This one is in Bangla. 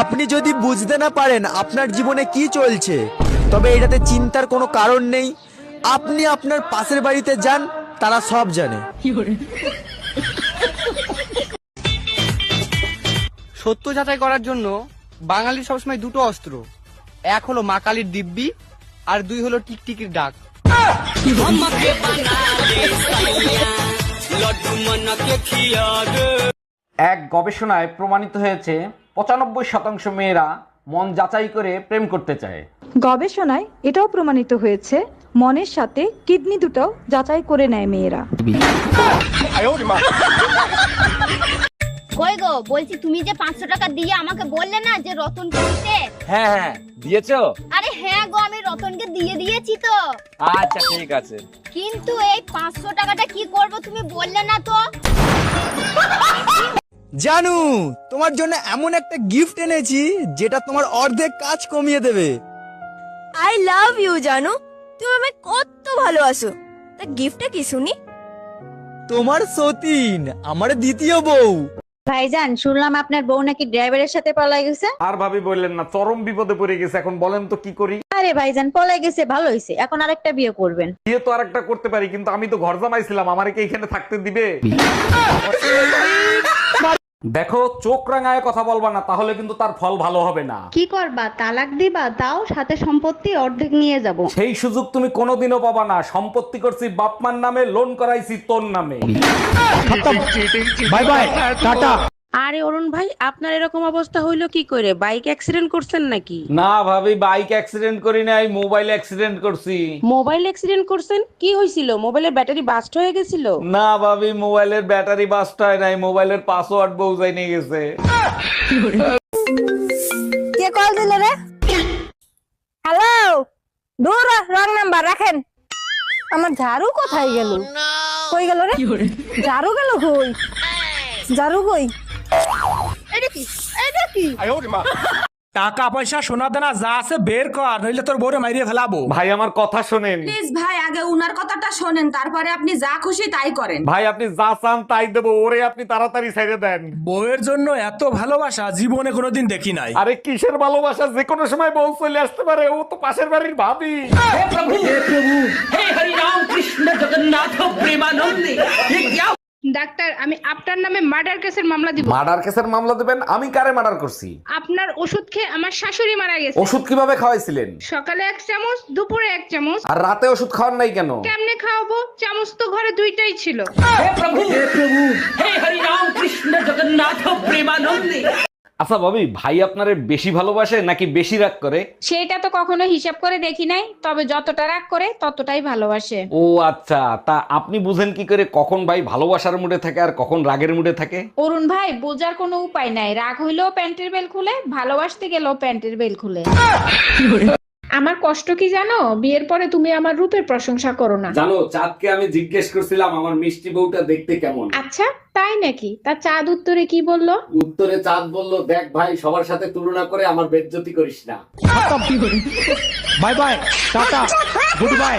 আপনি যদি বুঝতে না পারেন আপনার জীবনে কি চলছে, তবে এটাতে চিন্তার কোনো কারণ নেই। আপনি আপনার পাশের বাড়িতে যান, তারা সব জানে। সত্য যাচাই করার জন্য বাঙালির সবসময় দুটো অস্ত্র, এক হলো মা কালীর দিব্যি, আর দুই হলো টিকটিকির ডাক। এক গবেষণায় প্রমাণিত হয়েছে 95% মেয়েরা মন যাচাই করে প্রেম করতে চায়। গবেষণায় এটাও প্রমাণিত হয়েছে মনের সাথে কিডনি দুটো যাচাই করে নেয় মেয়েরা। কই গো, বলছি তুমি যে 500 টাকা দিয়ে আমাকে বললে না যে রতনকে দিতে। হ্যাঁ দিয়েছো? আরে হ্যাঁ গো, আমি রতনকে দিয়ে দিয়েছি তো। আচ্ছা ঠিক আছে। কিন্তু এই 500 টাকাটা কি করব তুমি বললে না তো। জানু, তোমার জন্য এমন একটা গিফট এনেছি যেটা তোমার অর্ধেক কাজ কমিয়ে দেবে। আই লাভ ইউ জানু, তুমি আমায় কত ভালোবাসো। তা গিফটটা কি শুনি? তোমার সতীন, আমার দ্বিতীয় বউ। ভাইজান, শুনলাম আপনার বউ নাকি ড্রাইভারের সাথে পলাই গেছে। আর ভাবি বললেন না, চরম বিপদে পড়ে গেছে। এখন বলেন তো কি করি? আরে ভাইজান, পলাই গেছে ভালো হয়েছে, এখন আরেকটা বিয়ে করবেন। বিয়ে তো আরেকটা করতে পারি, কিন্তু আমি তো ঘর জামাইছিলাম, আমারে কি এখানে থাকতে দিবে? দেখো, চোখ রাঙায় কথা বলবা না, তাহলে কিন্তু তার ফল ভালো হবে না। কি করবা, তালাক দিবা? তাও সাথে সম্পত্তি অর্ধেক নিয়ে যাব। সেই সুযোগ তুমি কোনোদিনও পাবা না। সম্পত্তি করছি বাপমার নামে, লোন করাইছি তোর নামে। Bye bye, tata. আরে অরুণ ভাই, আপনার এরকম অবস্থা হইলো কি করে? বাইক অ্যাক্সিডেন্ট করছেন নাকি? না ভাবি, বাইক অ্যাক্সিডেন্ট করি নাই, মোবাইল অ্যাক্সিডেন্ট করছি। মোবাইল অ্যাক্সিডেন্ট করছেন? কি হয়েছিল? মোবাইলের ব্যাটারি বাস্ট হয়ে গেছিল? না ভাবি, মোবাইলের ব্যাটারি বাস্ট হয় নাই, মোবাইলের পাসওয়ার্ড বউজাই নিয়ে গেছে। কে কল দিল রে? হ্যালো, দূর রং নাম্বার রাখেন। আমার ঝাড়ু কোথায় গেল? কই গেল রে? ঝাড়ু গেল কই? ঝাড়ু কই? এটা কি? এটা কি? টাকা পয়সা সোনা দানা যা আছে বের কর, নইলে তোর বউরে মাইরিয়ে ফেলাবো। ভাই আমার কথা শোনেন। প্লিজ ভাই, আগে উনার কথাটা শোনেন, তারপরে আপনি যা খুশি তাই করেন। ভাই আপনি যা চান তাই দেবো, ওরে আপনি তাড়াতাড়ি ছেড়ে দেন। বউয়ের জন্য এত ভালোবাসা জীবনে কোনোদিন দেখি নাই। আরে কিসের ভালোবাসা, যে কোনো সময় বউ চলে আসতে পারে, ও তো পাশের বাড়ির ভাবি। ডাক্তার, আমি আপনার নামে মার্ডার কেসের মামলা দিব। মার্ডার কেসের মামলা দেবেন? আমি কারে মার্ডার করছি? আপনার ওষুধ খেয়ে আমার শাশুড়ি মারা গেছে। ওষুধ কিভাবে খাওয়াইছিলেন? সকালে 1 চামচ, দুপুরে 1 চামচ। আর রাতে ওষুধ খাওয়ার নাই কেন? কেমনে খাওয়াবো? চামচ তো ঘরে 2টাই ছিল। আচ্ছা ভাবি, ভাই আপনারে বেশি ভালোবাসে নাকি বেশি রাগ করে? সেটা তো কখনো হিসাব করে দেখি নাই, তবে যতটা রাগ করে ততটাই ভালোবাসে। ও আচ্ছা, তা আপনি বুঝেন কি করে কখন ভাই ভালোবাসার মুডে থাকে আর কখন রাগের মুডে থাকে? অরুণ ভাই, বোঝার কোনো উপায় নাই। রাগ হইলেও প্যান্টের বেল খুলে, ভালোবাসতে গেলেও প্যান্টের বেল খুলে। আমার কষ্ট কি জানো? বিয়ের পরে তুমি আমার রূপের প্রশংসা করো না। জানো, চাঁদকে আমি জিজ্ঞেস করছিলাম আমার মিষ্টি বউটা দেখতে কেমন। আচ্ছা, তাই নাকি? তা চাঁদ উত্তরে কি বললো? উত্তরে চাঁদ বলল, দেখ ভাই, সবার সাথে তুলনা করে আমার বেজ্জতি করিস না। Bye bye, tata, good bye.